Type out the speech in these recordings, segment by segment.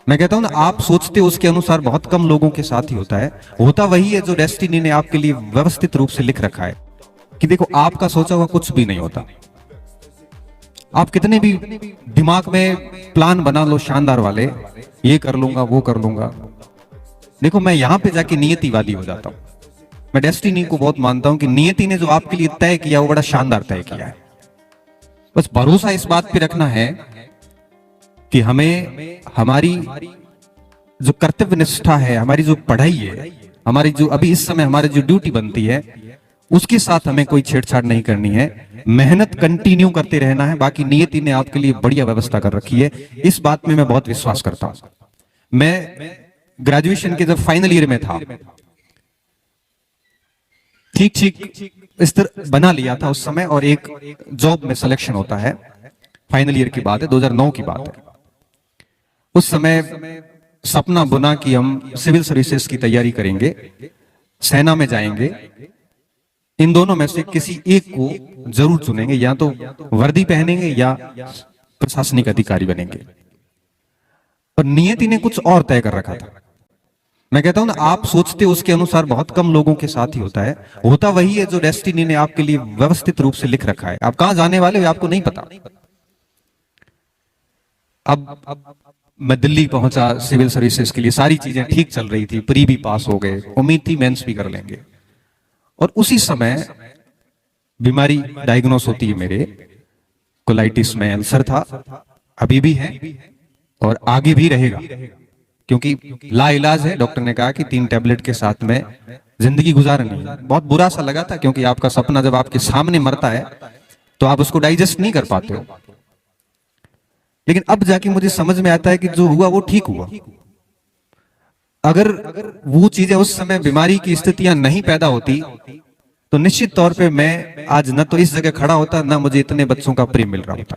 मैं कहता हूं ना, आप सोचते हो उसके अनुसार बहुत कम लोगों के साथ ही होता है। होता वही है जो डेस्टिनी ने आपके लिए व्यवस्थित रूप से लिख रखा है। कि देखो, आपका सोचा हुआ कुछ भी नहीं होता। आप कितने भी दिमाग में प्लान बना लो शानदार वाले, ये कर लूंगा वो कर लूंगा, देखो मैं यहां पे जाके नियतिवादी हो जाता हूं। मैं डेस्टिनी को बहुत मानता हूं कि नियति ने जो आपके लिए तय किया वो बड़ा शानदार तय किया है। बस भरोसा इस बात पे रखना है कि हमें हमारी जो कर्तव्य निष्ठा है, हमारी जो पढ़ाई है, हमारी जो अभी इस समय हमारी जो ड्यूटी बनती है, उसके साथ हमें कोई छेड़छाड़ नहीं करनी है। मेहनत कंटिन्यू करते रहना है। बाकी नियति ने आपके लिए बढ़िया व्यवस्था कर रखी है, इस बात में मैं बहुत विश्वास करता हूं। मैं ग्रेजुएशन के जब फाइनल ईयर में था, ठीक ठीक इस तरह बना लिया था उस समय, और एक जॉब में सिलेक्शन होता है। फाइनल ईयर की बात है, 2009 की बात है। उस समय सपना बुना कि हम सिविल सर्विसेज की तैयारी करेंगे, सेना में जाएंगे। इन दोनों में से किसी एक को जरूर चुनेंगे, या तो वर्दी पहनेंगे या प्रशासनिक अधिकारी बनेंगे। और नियति ने कुछ और तय कर रखा था। मैं कहता हूं ना, आप सोचते हो उसके अनुसार बहुत कम लोगों के साथ ही होता है। होता वही है जो डेस्टिनी ने आपके लिए व्यवस्थित रूप से लिख रखा है। आप कहां जाने वाले हो आपको नहीं पता। अब मैं दिल्ली पहुंचा सिविल सर्विसेज के लिए, सारी चीजें ठीक चल रही थी, प्री भी पास हो गए, उम्मीद थी मेंस भी कर लेंगे। और उसी समय बीमारी डायग्नोस होती है मेरे, कोलाइटिस में अल्सर था, अभी भी है और आगे भी रहेगा, क्योंकि लाइलाज है। डॉक्टर ने कहा कि 3 टैबलेट के साथ में जिंदगी गुजारनी है। बहुत बुरा सा लगा था, क्योंकि आपका सपना जब आपके सामने मरता है तो आप उसको डाइजेस्ट नहीं कर पाते हो। लेकिन अब जाके मुझे समझ में आता है कि जो हुआ वो ठीक हुआ। अगर वो चीजें उस समय, बीमारी की स्थितियां नहीं पैदा होती, तो निश्चित तौर पे मैं आज न तो इस जगह खड़ा होता, ना मुझे इतने बच्चों का प्रेम मिल रहा होता।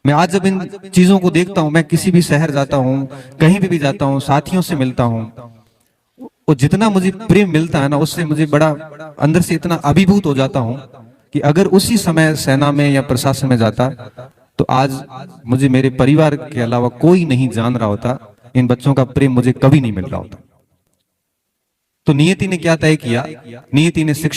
मैं आज जब इन चीजों को देखता हूं, मैं किसी भी शहर जाता हूं, कहीं भी जाता हूं, साथियों से मिलता हूं, वो जितना मुझे प्रेम मिलता है ना, उससे मुझे बड़ा अंदर से इतना अभिभूत हो जाता हूं कि अगर उसी समय सेना में या प्रशासन में जाता, तो आज मुझे मेरे परिवार के अलावा कोई नहीं जान रहा होता, इन बच्चों का प्रेम मुझे कभी नहीं मिल रहा होता। तो नियति ने क्या तय किया? नियति ने शिक्षा